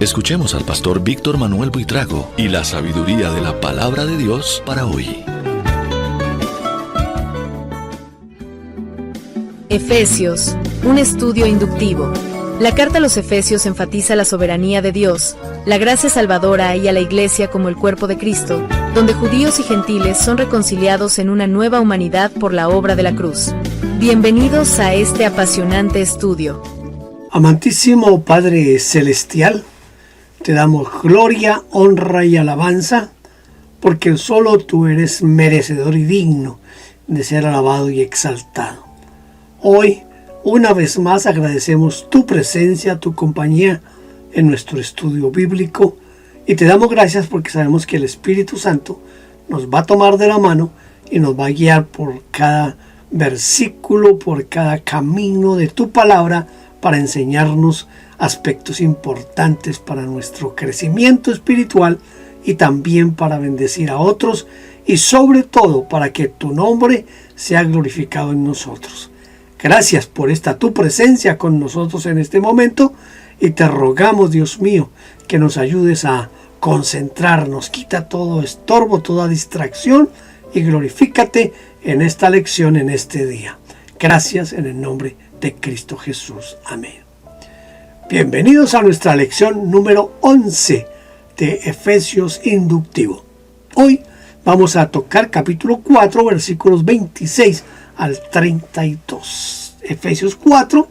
Escuchemos al pastor Víctor Manuel Buitrago y la sabiduría de la palabra de Dios para hoy. Efesios, un estudio inductivo. La carta a los Efesios enfatiza la soberanía de Dios, la gracia salvadora y a la Iglesia como el cuerpo de Cristo, donde judíos y gentiles son reconciliados en una nueva humanidad por la obra de la cruz. Bienvenidos a este apasionante estudio. Amantísimo Padre Celestial, te damos gloria, honra y alabanza, porque solo tú eres merecedor y digno de ser alabado y exaltado. Hoy, una vez más, agradecemos tu presencia, tu compañía en nuestro estudio bíblico y te damos gracias porque sabemos que el Espíritu Santo nos va a tomar de la mano y nos va a guiar por cada versículo, por cada camino de tu palabra para enseñarnos aspectos importantes para nuestro crecimiento espiritual y también para bendecir a otros y sobre todo para que tu nombre sea glorificado en nosotros. Gracias por esta tu presencia con nosotros en este momento y te rogamos, Dios mío, que nos ayudes a concentrarnos, quita todo estorbo, toda distracción y glorifícate en esta lección, en este día. Gracias en el nombre de Cristo Jesús. Amén. Bienvenidos a nuestra lección número 11 de Efesios Inductivo. Hoy vamos a tocar capítulo 4, versículos 26 al 32. Efesios 4,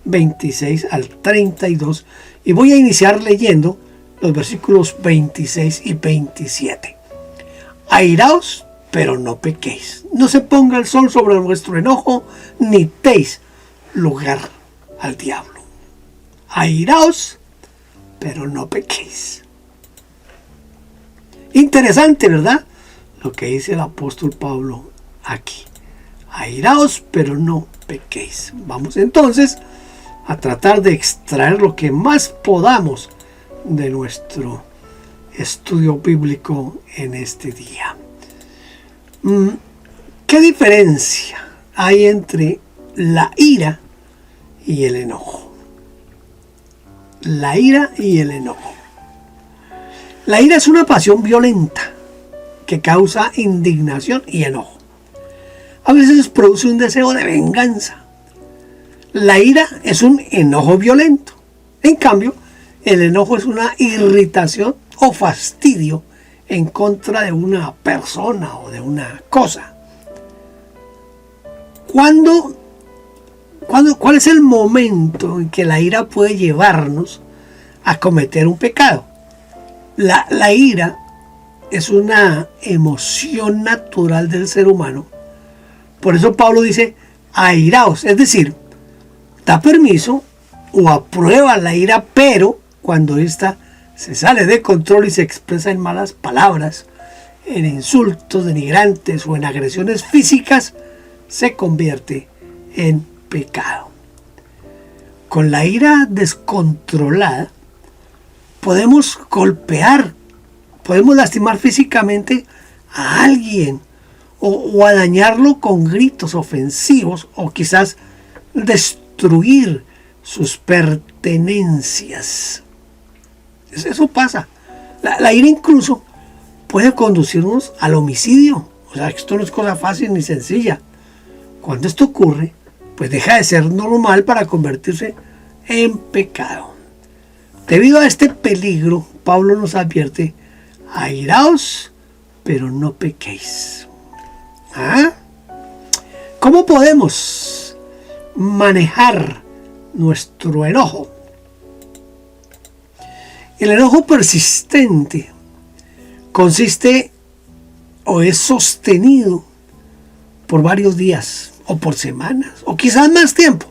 26 al 32. Y voy a iniciar leyendo los versículos 26 y 27. Airaos, pero no pequéis. No se ponga el sol sobre vuestro enojo, ni deis lugar al diablo. Airaos, pero no pequéis. Interesante, ¿verdad? Lo que dice el apóstol Pablo aquí. Airaos, pero no pequéis. Vamos entonces a tratar de extraer lo que más podamos de nuestro estudio bíblico en este día. ¿Qué diferencia hay entre la ira y el enojo? La ira y el enojo. La ira es una pasión violenta que causa indignación y enojo. A veces produce un deseo de venganza. La ira es un enojo violento. En cambio, el enojo es una irritación o fastidio en contra de una persona o de una cosa. ¿Cuál es el momento en que la ira puede llevarnos a cometer un pecado? La ira es una emoción natural del ser humano. Por eso Pablo dice, airaos, es decir, da permiso o aprueba la ira, pero cuando ésta se sale de control y se expresa en malas palabras, en insultos denigrantes o en agresiones físicas, se convierte en pecado. Con la ira descontrolada, podemos golpear, podemos lastimar físicamente a alguien, o a dañarlo con gritos ofensivos o quizás destruir sus pertenencias. Eso pasa. La ira incluso puede conducirnos al homicidio. O sea, esto no es cosa fácil ni sencilla. Cuando esto ocurre, pues deja de ser normal para convertirse en pecado. Debido a este peligro, Pablo nos advierte, airaos, pero no pequéis. ¿Cómo podemos manejar nuestro enojo? El enojo persistente consiste o es sostenido por varios días o por semanas o quizás más tiempo.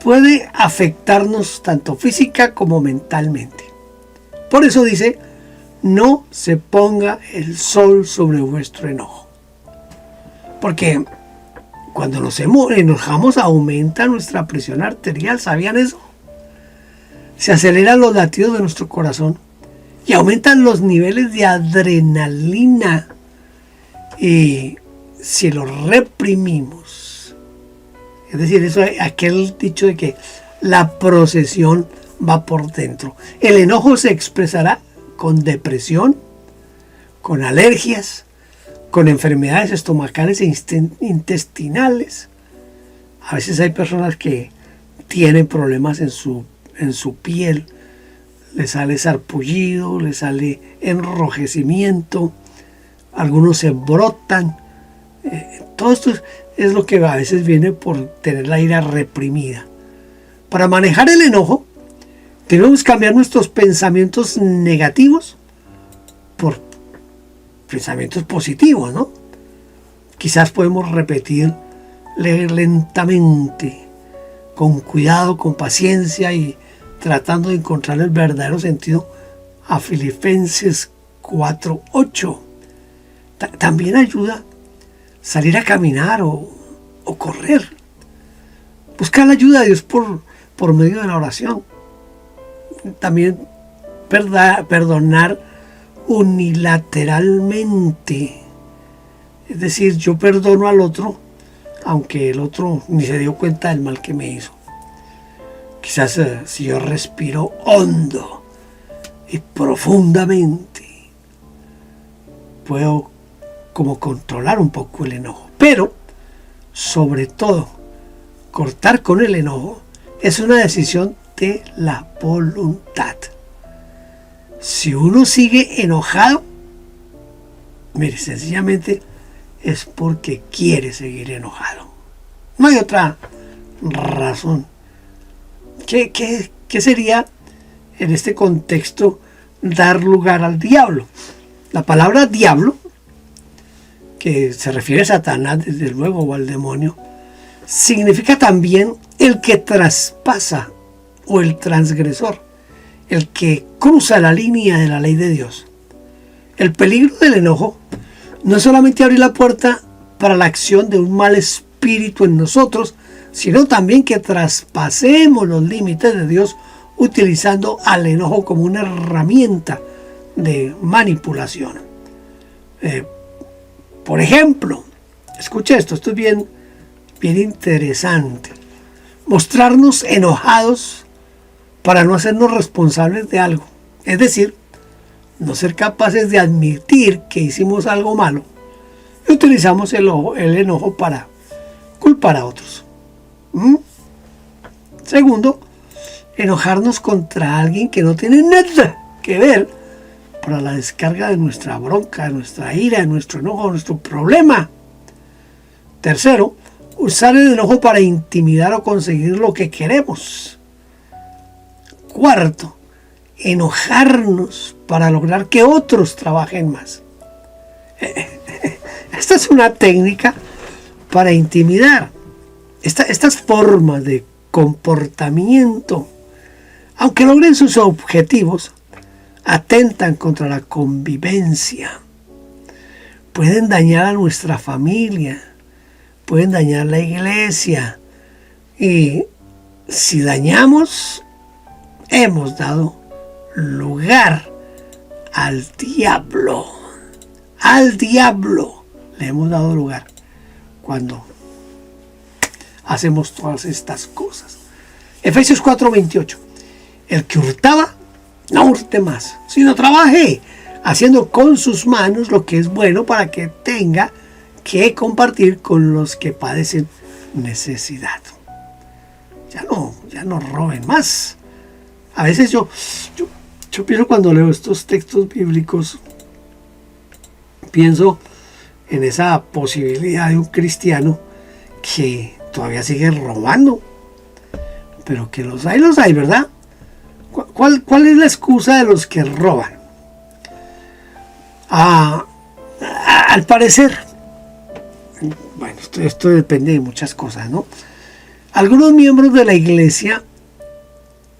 Puede afectarnos tanto física como mentalmente. Por eso dice, no se ponga el sol sobre vuestro enojo. Porque cuando nos enojamos aumenta nuestra presión arterial. ¿Sabían eso? Se aceleran los latidos de nuestro corazón y aumentan los niveles de adrenalina. Y si los reprimimos, Es decir, eso es aquel dicho de que la procesión va por dentro. El enojo se expresará con depresión, con alergias, con enfermedades estomacales e intestinales. A veces hay personas que tienen problemas en su piel, le sale sarpullido, le sale enrojecimiento, algunos se brotan. Todo esto es lo que a veces viene por tener la ira reprimida. Para manejar el enojo, debemos cambiar nuestros pensamientos negativos por pensamientos positivos, ¿no? Quizás podemos repetir lentamente, con cuidado, con paciencia y tratando de encontrar el verdadero sentido a Filipenses 4:8. También ayuda salir a caminar o correr. Buscar la ayuda de Dios por medio de la oración. También perdonar unilateralmente. Es decir, yo perdono al otro, aunque el otro ni se dio cuenta del mal que me hizo. Quizás si yo respiro hondo y profundamente, puedo como controlar un poco el enojo. Pero, sobre todo, cortar con el enojo es una decisión de la voluntad. Si uno sigue enojado, mire, sencillamente es porque quiere seguir enojado. No hay otra razón. ¿Qué sería en este contexto dar lugar al diablo? La palabra diablo, que se refiere a Satanás desde luego o al demonio, significa también el que traspasa o el transgresor, el que cruza la línea de la ley de Dios. El peligro del enojo no es solamente abrir la puerta para la acción de un mal espíritu en nosotros, sino también que traspasemos los límites de Dios utilizando al enojo como una herramienta de manipulación. Por ejemplo, escucha esto es bien interesante. Mostrarnos enojados para no hacernos responsables de algo. Es decir, no ser capaces de admitir que hicimos algo malo y utilizamos el enojo para culpar a otros. Segundo, enojarnos contra alguien que no tiene nada que ver para la descarga de nuestra bronca, de nuestra ira, de nuestro enojo, de nuestro problema. Tercero, usar el enojo para intimidar o conseguir lo que queremos. Cuarto, enojarnos para lograr que otros trabajen más. Esta es una técnica para intimidar. Estas formas de comportamiento, aunque logren sus objetivos, atentan contra la convivencia. Pueden dañar a nuestra familia, pueden dañar la iglesia. Y si dañamos, hemos dado lugar al diablo. Al diablo le hemos dado lugar cuando hacemos todas estas cosas. Efesios 4:28. El que hurtaba, no hurte más, sino trabaje, haciendo con sus manos lo que es bueno para que tenga que compartir con los que padecen necesidad. Ya no roben más. A veces yo pienso cuando leo estos textos bíblicos, pienso en esa posibilidad de un cristiano que todavía sigue robando, pero que los hay, ¿verdad? ¿Cuál es la excusa de los que roban? Al parecer, bueno, esto depende de muchas cosas, ¿no? Algunos miembros de la iglesia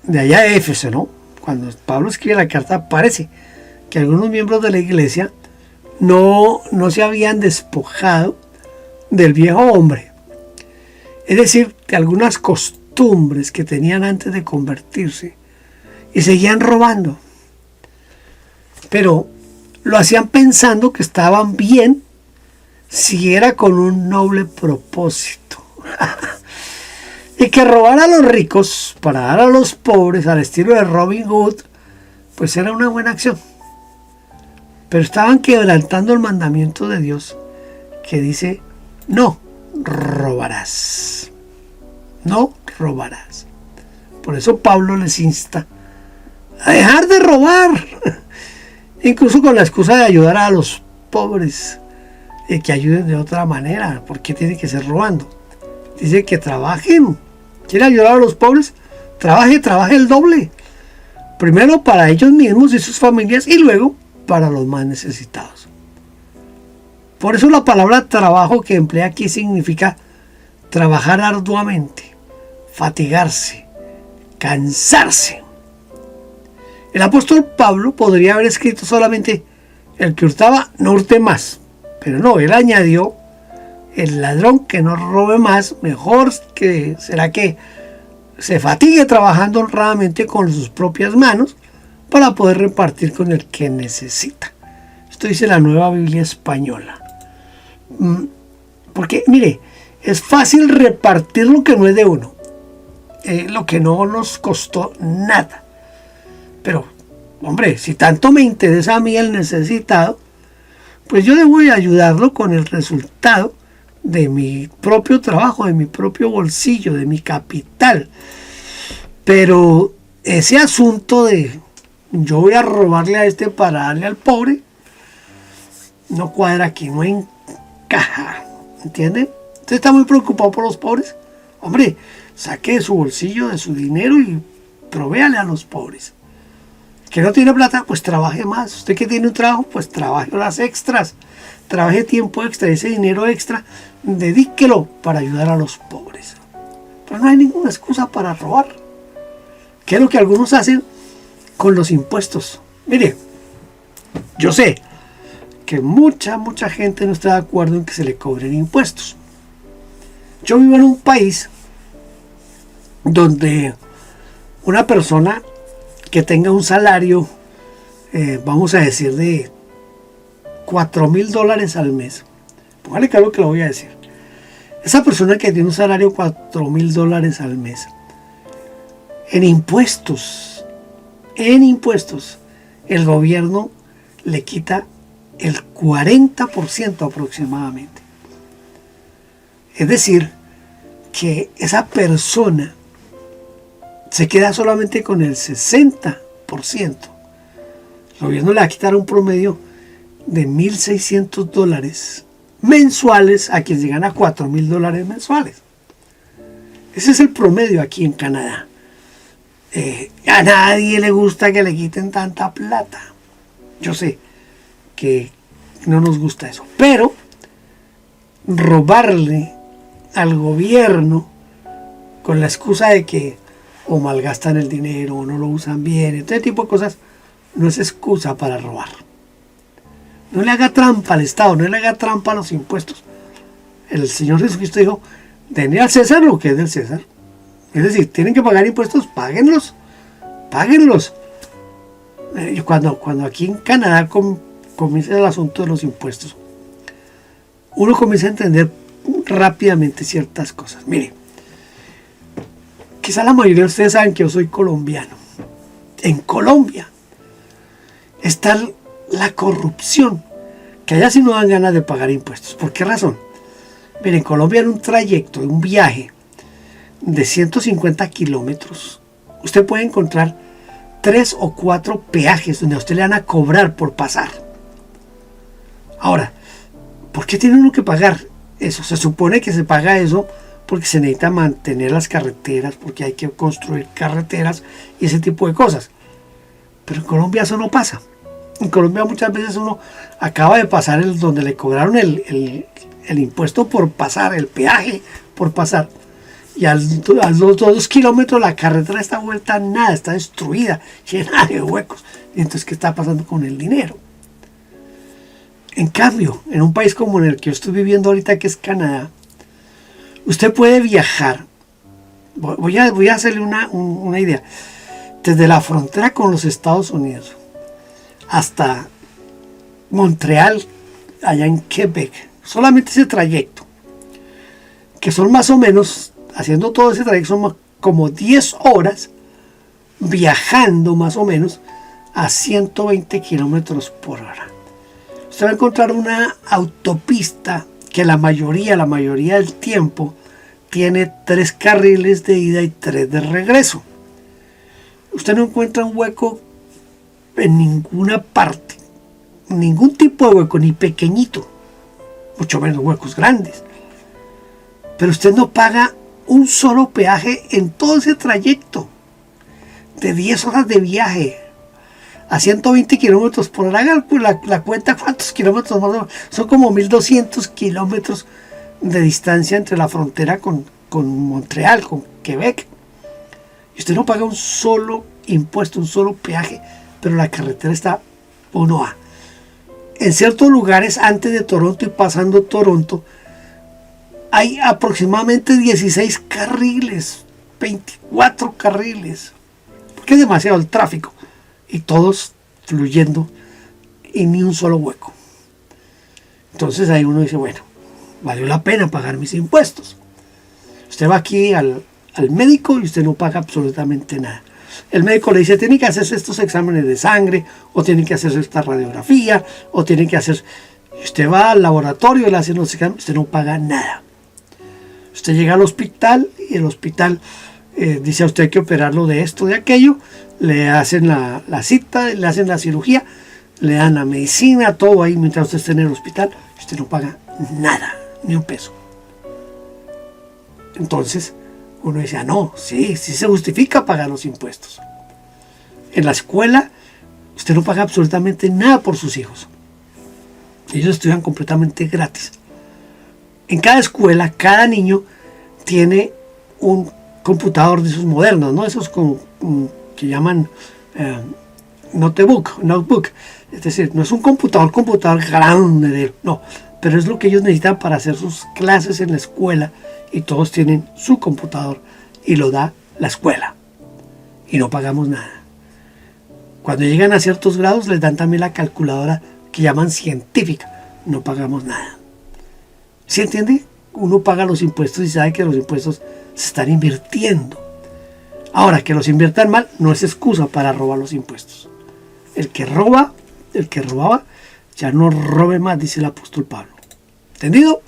de allá de Éfeso, ¿no? Cuando Pablo escribe la carta, parece que algunos miembros de la iglesia no se habían despojado del viejo hombre. Es decir, de algunas costumbres que tenían antes de convertirse y seguían robando. Pero lo hacían pensando que estaban bien si era con un noble propósito. Y que robar a los ricos para dar a los pobres al estilo de Robin Hood, pues era una buena acción. Pero estaban quebrantando el mandamiento de Dios que dice, no robarás. No robarás. Por eso Pablo les insta a dejar de robar. Incluso con la excusa de ayudar a los pobres. Que ayuden de otra manera. ¿Por qué tiene que ser robando? Dice que trabajen. ¿Quiere ayudar a los pobres? Trabaje el doble. Primero para ellos mismos y sus familias y luego para los más necesitados. Por eso la palabra trabajo que emplea aquí significa trabajar arduamente, fatigarse, cansarse. El apóstol Pablo podría haber escrito solamente el que hurtaba no hurte más, pero no, él añadió el ladrón que no robe más, mejor que será que se fatigue trabajando honradamente con sus propias manos para poder repartir con el que necesita. Esto dice la Nueva Biblia Española. Porque, mire, es fácil repartir lo que no es de uno, lo que no nos costó nada. Pero, hombre, si tanto me interesa a mí el necesitado, pues yo debo ayudarlo con el resultado de mi propio trabajo, de mi propio bolsillo, de mi capital. Pero ese asunto de yo voy a robarle a este para darle al pobre, no cuadra aquí, no encaja, ¿entiende? ¿Usted está muy preocupado por los pobres? Hombre, saque de su bolsillo, de su dinero y provéale a los pobres. Que no tiene plata, pues trabaje más. Usted que tiene un trabajo, pues trabaje horas extras, trabaje tiempo extra, ese dinero extra, dedíquelo para ayudar a los pobres. Pero no hay ninguna excusa para robar. ¿Qué es lo que algunos hacen con los impuestos? Mire, yo sé que mucha gente no está de acuerdo en que se le cobren impuestos. Yo vivo en un país donde una persona que tenga un salario, vamos a decir, de $4,000 al mes. Póngale claro que lo voy a decir. Esa persona que tiene un salario de $4,000 al mes, en impuestos, el gobierno le quita el 40% aproximadamente. Es decir, que esa persona se queda solamente con el 60%. El gobierno le va a quitar un promedio de $1,600 mensuales a quienes llegan a $4,000 mensuales. Ese es el promedio aquí en Canadá. A nadie le gusta que le quiten tanta plata. Yo sé que no nos gusta eso, pero robarle al gobierno con la excusa de que o malgastan el dinero o no lo usan bien, este tipo de cosas, no es excusa para robar. No le haga trampa al Estado, no le haga trampa a los impuestos. El Señor Jesucristo dijo, denle al César lo que es del César. Es decir, tienen que pagar impuestos, páguenlos. Cuando aquí en Canadá comienza el asunto de los impuestos, uno comienza a entender rápidamente ciertas cosas. Mire, quizá la mayoría de ustedes saben que yo soy colombiano. En Colombia está la corrupción, que allá sí no dan ganas de pagar impuestos. ¿Por qué razón? Mire, en Colombia en un trayecto, un viaje de 150 kilómetros, usted puede encontrar 3 o 4 peajes donde a usted le van a cobrar por pasar. Ahora, ¿por qué tiene uno que pagar eso? Se supone que se paga eso porque se necesita mantener las carreteras, porque hay que construir carreteras y ese tipo de cosas. Pero en Colombia eso no pasa. En Colombia muchas veces uno acaba de pasar donde le cobraron el impuesto por pasar, el peaje por pasar. Y a los 2 kilómetros la carretera está vuelta a nada, está destruida, llena de huecos. Y entonces, ¿qué está pasando con el dinero? En cambio, en un país como en el que yo estoy viviendo ahorita, que es Canadá, usted puede viajar. Voy a hacerle una idea. Desde la frontera con los Estados Unidos hasta Montreal, allá en Quebec, solamente ese trayecto, que son más o menos haciendo todo ese trayecto son como 10 horas viajando más o menos a 120 kilómetros por hora. Usted va a encontrar una autopista que la mayoría del tiempo tiene 3 carriles de ida y 3 de regreso. Usted no encuentra un hueco en ninguna parte, ningún tipo de hueco, ni pequeñito, mucho menos huecos grandes. Pero usted no paga un solo peaje en todo ese trayecto de 10 horas de viaje a 120 kilómetros por hora. Haga la cuenta cuántos kilómetros más o menos. Son como 1200 kilómetros de distancia entre la frontera con Montreal, con Quebec. Y usted no paga un solo impuesto, un solo peaje, pero la carretera está 1A. En ciertos lugares antes de Toronto y pasando Toronto hay aproximadamente 16 carriles, 24 carriles, porque es demasiado el tráfico y todos fluyendo y ni un solo hueco. Entonces ahí uno dice, bueno, valió la pena pagar mis impuestos. Usted va aquí al médico y usted no paga absolutamente nada. El médico le dice, tiene que hacerse estos exámenes de sangre, o tiene que hacerse esta radiografía, o tiene que hacer... Usted va al laboratorio y le hacen los exámenes, usted no paga nada. Usted llega al hospital y el hospital dice a usted que operarlo de esto, de aquello, le hacen la cita, le hacen la cirugía, le dan la medicina, todo ahí mientras usted esté en el hospital, usted no paga nada, ni un peso. Entonces uno dice, no, sí se justifica pagar los impuestos. En la escuela usted no paga absolutamente nada por sus hijos. Ellos estudian completamente gratis. En cada escuela, cada niño tiene un computador de esos modernos, ¿no? Esos que llaman notebook. Es decir, no es un computador grande, no, pero es lo que ellos necesitan para hacer sus clases en la escuela, y todos tienen su computador y lo da la escuela y no pagamos nada. Cuando llegan a ciertos grados les dan también la calculadora que llaman científica, no pagamos nada. ¿Sí entiende? Uno paga los impuestos y sabe que los impuestos se están invirtiendo. Ahora, que los inviertan mal no es excusa para robar los impuestos. El que robaba, ya no robe más, dice el apóstol Pablo. ¿Entendido?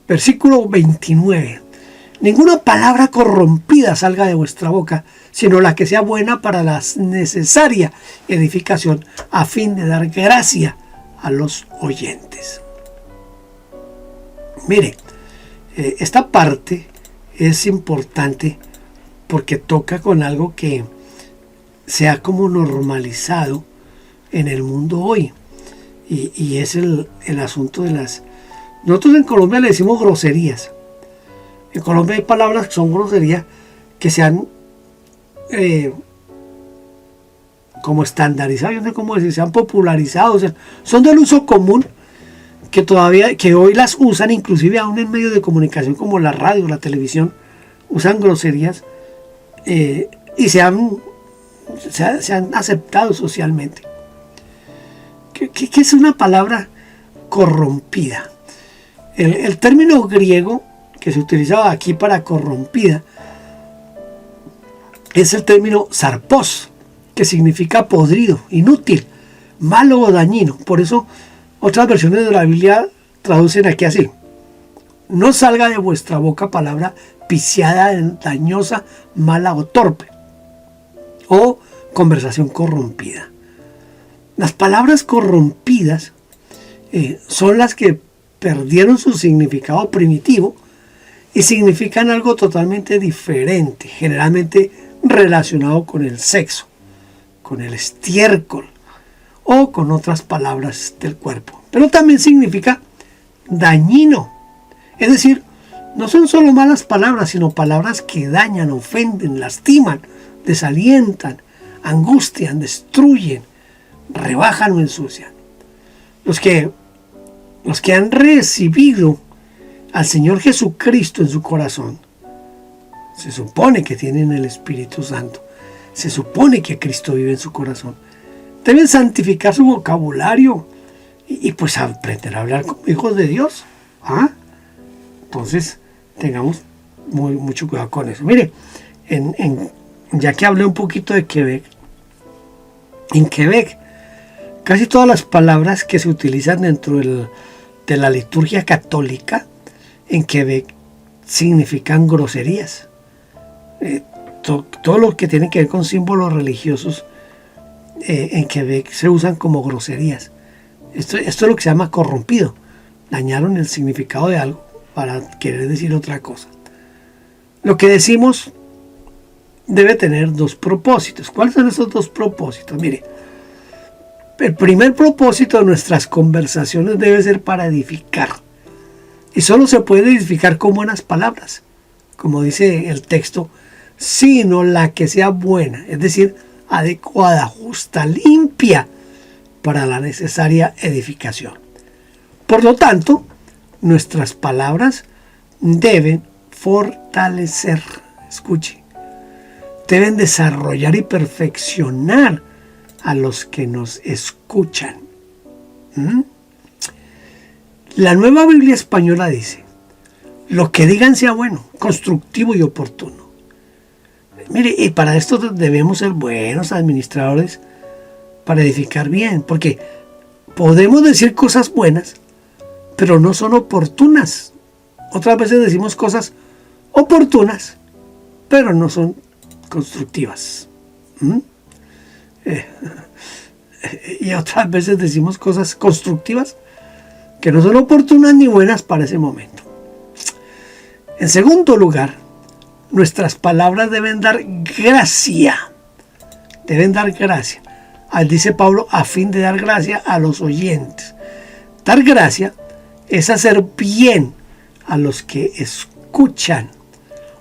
Versículo 29. Ninguna palabra corrompida salga de vuestra boca, sino la que sea buena para la necesaria edificación, a fin de dar gracia a los oyentes. Mire, esta parte es importante porque toca con algo que se ha como normalizado en el mundo hoy, y es el asunto de las... Nosotros en Colombia le decimos groserías. En Colombia hay palabras que son groserías que se han como estandarizado, yo no sé cómo decir, se han popularizado, o sea, son del uso común, que hoy las usan, inclusive aún en medios de comunicación como la radio, la televisión, usan groserías y se han aceptado socialmente. ¿Qué es una palabra corrompida? El término griego que se utilizaba aquí para corrompida es el término sarpos, que significa podrido, inútil, malo o dañino. Por eso otras versiones de la Biblia traducen aquí así: no salga de vuestra boca palabra viciada, dañosa, mala o torpe, o conversación corrompida. Las palabras corrompidas son las que perdieron su significado primitivo y significan algo totalmente diferente, generalmente relacionado con el sexo, con el estiércol o con otras palabras del cuerpo. Pero también significa dañino, es decir, no son solo malas palabras, sino palabras que dañan, ofenden, lastiman, desalientan, angustian, destruyen, rebajan o ensucian. Los que han recibido al Señor Jesucristo en su corazón, se supone que tienen el Espíritu Santo, se supone que Cristo vive en su corazón, deben santificar su vocabulario y pues aprender a hablar como hijos de Dios. Entonces Tengamos mucho cuidado con eso. Mire, ya que hablé un poquito de Quebec, en Quebec casi todas las palabras que se utilizan dentro de la liturgia católica en Quebec significan groserías. Todo lo que tiene que ver con símbolos religiosos en Quebec se usan como groserías. Esto es lo que se llama corrompido. Dañaron el significado de algo para querer decir otra cosa. Lo que decimos debe tener dos propósitos. ¿Cuáles son esos dos propósitos? Mire, el primer propósito de nuestras conversaciones debe ser para edificar. Y solo se puede edificar con buenas palabras, como dice el texto, sino la que sea buena, es decir, adecuada, justa, limpia para la necesaria edificación. Por lo tanto, nuestras palabras deben fortalecer, escuche, deben desarrollar y perfeccionar a los que nos escuchan. La Nueva Biblia Española dice: lo que digan sea bueno, constructivo y oportuno. Mire, y para esto debemos ser buenos administradores para edificar bien, porque podemos decir cosas buenas, pero no son oportunas. Otras veces decimos cosas oportunas, pero no son constructivas. Y otras veces decimos cosas constructivas que no son oportunas ni buenas para ese momento. En segundo lugar, nuestras palabras deben dar gracia. Deben dar gracia. Dice Pablo, a fin de dar gracia a los oyentes. Dar gracia es hacer bien a los que escuchan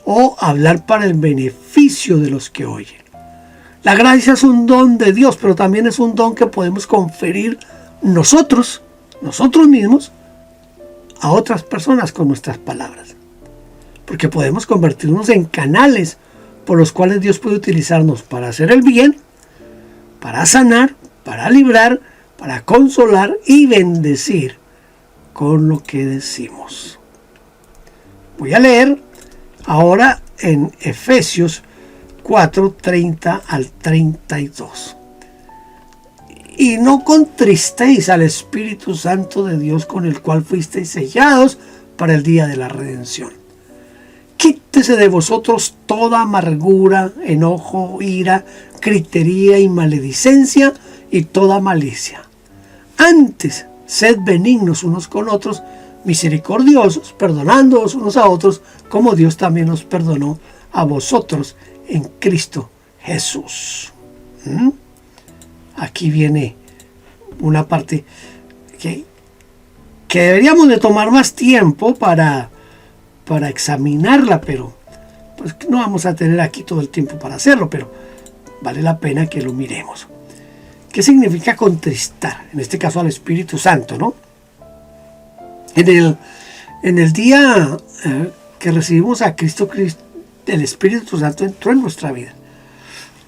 o hablar para el beneficio de los que oyen. La gracia es un don de Dios, pero también es un don que podemos conferir nosotros mismos, a otras personas con nuestras palabras. Porque podemos convertirnos en canales por los cuales Dios puede utilizarnos para hacer el bien, para sanar, para librar, para consolar y bendecir con lo que decimos. Voy a leer ahora en Efesios 4, 30 al 32. Y no contristéis al Espíritu Santo de Dios, con el cual fuisteis sellados para el día de la redención. Quítese de vosotros toda amargura, enojo, ira, gritería y maledicencia y toda malicia. Antes, sed benignos unos con otros, misericordiosos, perdonándoos unos a otros, como Dios también nos perdonó a vosotros en Cristo Jesús. Aquí viene una parte que deberíamos de tomar más tiempo para examinarla, pero pues no vamos a tener aquí todo el tiempo para hacerlo, pero vale la pena que lo miremos. ¿Qué significa contristar? En este caso al Espíritu Santo, ¿no? En el día que recibimos a Cristo, el Espíritu Santo entró en nuestra vida.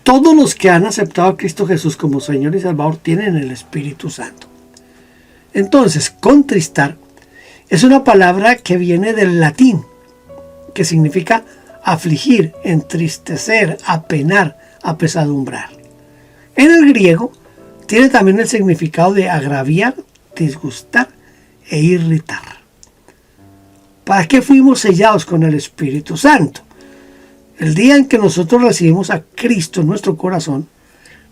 Todos los que han aceptado a Cristo Jesús como Señor y Salvador tienen el Espíritu Santo. Entonces, contristar es una palabra que viene del latín, que significa afligir, entristecer, apenar, apesadumbrar. En el griego tiene también el significado de agraviar, disgustar e irritar. ¿Para qué fuimos sellados con el Espíritu Santo? El día en que nosotros recibimos a Cristo en nuestro corazón,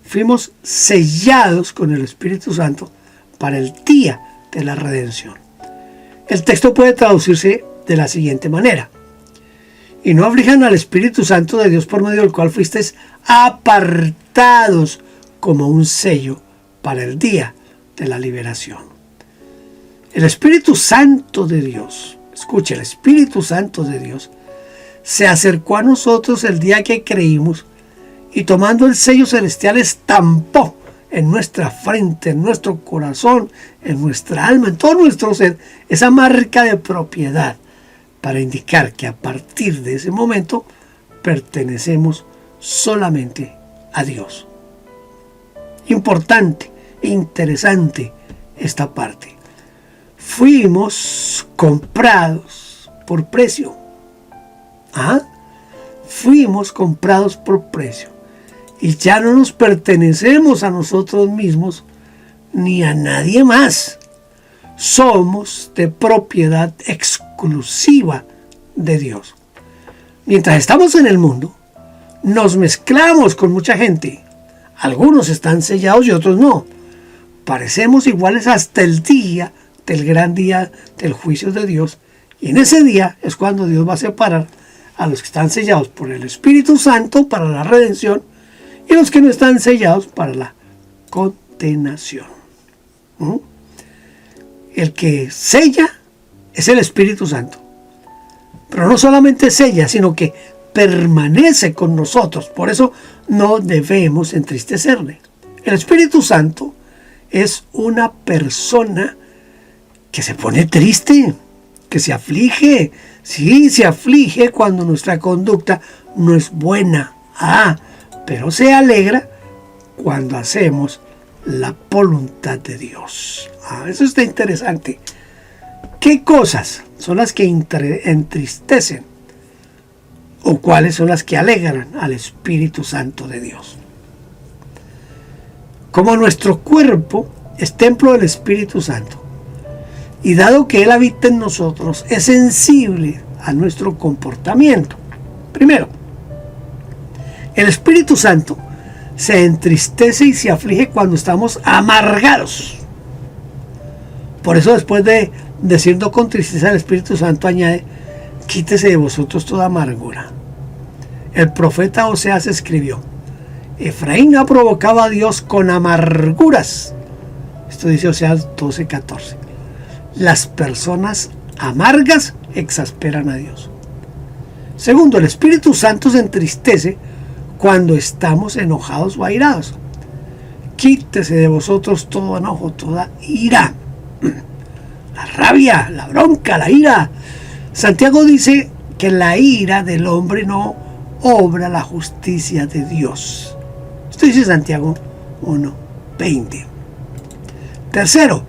fuimos sellados con el Espíritu Santo para el día de la redención. El texto puede traducirse de la siguiente manera: y no aflijan al Espíritu Santo de Dios, por medio del cual fuisteis apartados como un sello para el día de la liberación. El Espíritu Santo de Dios, escuche, el Espíritu Santo de Dios se acercó a nosotros el día que creímos y, tomando el sello celestial, estampó en nuestra frente, en nuestro corazón, en nuestra alma, en todo nuestro ser, esa marca de propiedad para indicar que a partir de ese momento pertenecemos solamente a Dios. Importante e interesante esta parte. Fuimos comprados por precio. ¿Ah? Fuimos comprados por precio y ya no nos pertenecemos a nosotros mismos ni a nadie más. Somos de propiedad exclusiva de Dios. Mientras estamos en el mundo, nos mezclamos con mucha gente. Algunos están sellados y otros no. Parecemos iguales hasta el día del gran día del juicio de Dios. Y en ese día es cuando Dios va a separar a los que están sellados por el Espíritu Santo para la redención y los que no están sellados para la condenación. El que sella es el Espíritu Santo. Pero no solamente sella, sino que permanece con nosotros. Por eso no debemos entristecerle. El Espíritu Santo es una persona que se pone triste, que se aflige. Sí, se aflige cuando nuestra conducta no es buena. Pero se alegra cuando hacemos la voluntad de Dios. Eso está interesante. ¿Qué cosas son las que entristecen? ¿O cuáles son las que alegran al Espíritu Santo de Dios? Como nuestro cuerpo es templo del Espíritu Santo, y dado que Él habita en nosotros, es sensible a nuestro comportamiento. Primero, el Espíritu Santo se entristece y se aflige cuando estamos amargados. Por eso, después de decirnos con tristeza, el Espíritu Santo añade: quítese de vosotros toda amargura. El profeta Oseas escribió: Efraín ha provocado a Dios con amarguras. Esto dice Oseas 12:14. Las personas amargas exasperan a Dios. Segundo, el Espíritu Santo se entristece cuando estamos enojados o airados. Quítese de vosotros todo enojo, toda ira. La rabia, la bronca, la ira. Santiago dice que la ira del hombre no obra la justicia de Dios. Esto dice Santiago 1:20. Tercero,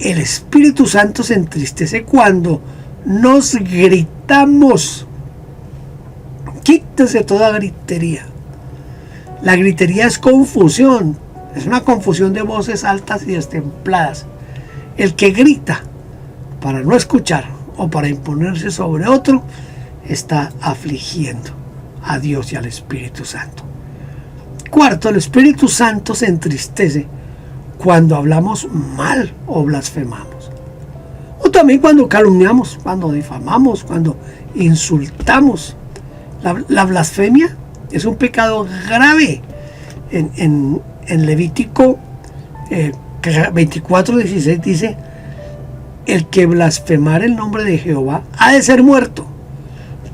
el Espíritu Santo se entristece cuando nos gritamos. Quítese toda gritería. La gritería es confusión. Es una confusión de voces altas y destempladas. El que grita para no escuchar o para imponerse sobre otro está afligiendo a Dios y al Espíritu Santo. Cuarto, el Espíritu Santo se entristece cuando hablamos mal o blasfemamos. O también cuando calumniamos, cuando difamamos, cuando insultamos. La blasfemia es un pecado grave. En Levítico 24:16 dice: el que blasfemare el nombre de Jehová ha de ser muerto.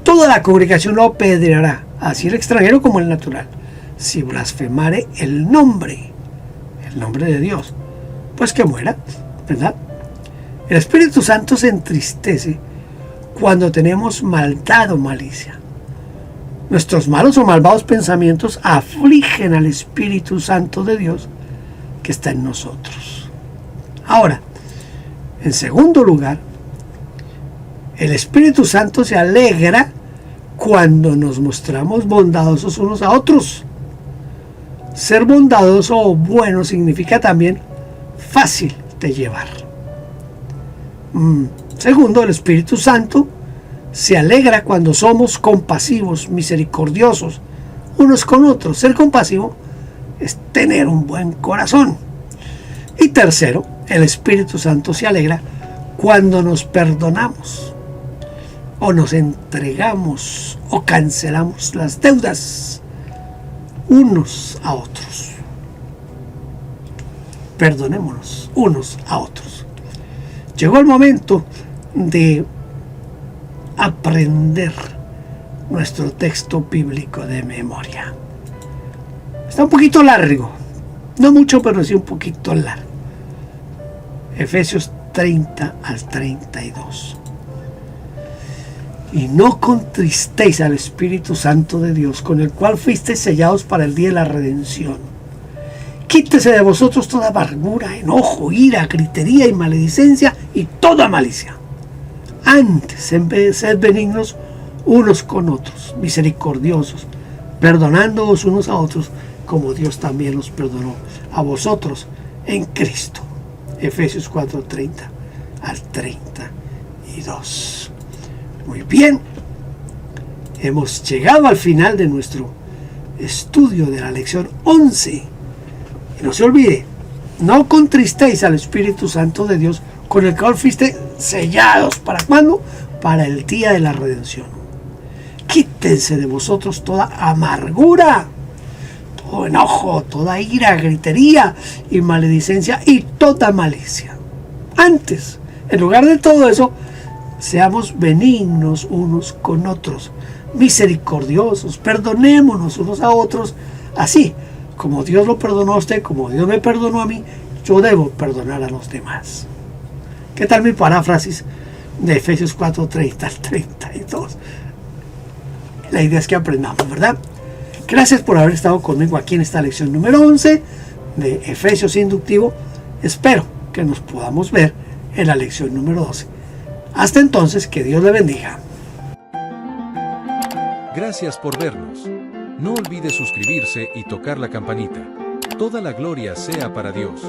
Toda la congregación lo apedreará, así el extranjero como el natural, si blasfemare el nombre de Dios, pues que muera, ¿verdad? El Espíritu Santo se entristece cuando tenemos maldad o malicia. Nuestros malos o malvados pensamientos afligen al Espíritu Santo de Dios que está en nosotros. Ahora, en segundo lugar, el Espíritu Santo se alegra cuando nos mostramos bondadosos unos a otros. Ser bondadoso o bueno significa también fácil de llevar. Segundo, el Espíritu Santo se alegra cuando somos compasivos, misericordiosos unos con otros. Ser compasivo es tener un buen corazón. Y tercero, el Espíritu Santo se alegra cuando nos perdonamos o nos entregamos o cancelamos las deudas unos a otros. Perdonémonos unos a otros. Llegó el momento de aprender nuestro texto bíblico de memoria. Está un poquito largo, no mucho, pero sí un poquito largo. Efesios 30 al 32. Y no contristéis al Espíritu Santo de Dios, con el cual fuisteis sellados para el día de la redención. Quítese de vosotros toda amargura, enojo, ira, gritería y maledicencia y toda malicia. Antes, en vez de ser benignos, unos con otros, misericordiosos, perdonándoos unos a otros, como Dios también los perdonó a vosotros en Cristo. Efesios 4:30 al 32. Muy bien, hemos llegado al final de nuestro estudio de la lección 11. Y no se olvide, no contristéis al Espíritu Santo de Dios, con el cual fuiste sellados. ¿Para cuándo? Para el día de la redención. Quítense de vosotros toda amargura, todo enojo, toda ira, gritería y maledicencia y toda malicia. Antes, en lugar de todo eso, seamos benignos unos con otros, misericordiosos, perdonémonos unos a otros, así como Dios lo perdonó a usted, como Dios me perdonó a mí, yo debo perdonar a los demás. ¿Qué tal mi paráfrasis de Efesios 4:30 al 32? La idea es que aprendamos, ¿verdad? Gracias por haber estado conmigo aquí en esta lección número 11 de Efesios Inductivo. Espero que nos podamos ver en la lección número 12. Hasta entonces, que Dios le bendiga. Gracias por vernos. No olvide suscribirse y tocar la campanita. Toda la gloria sea para Dios.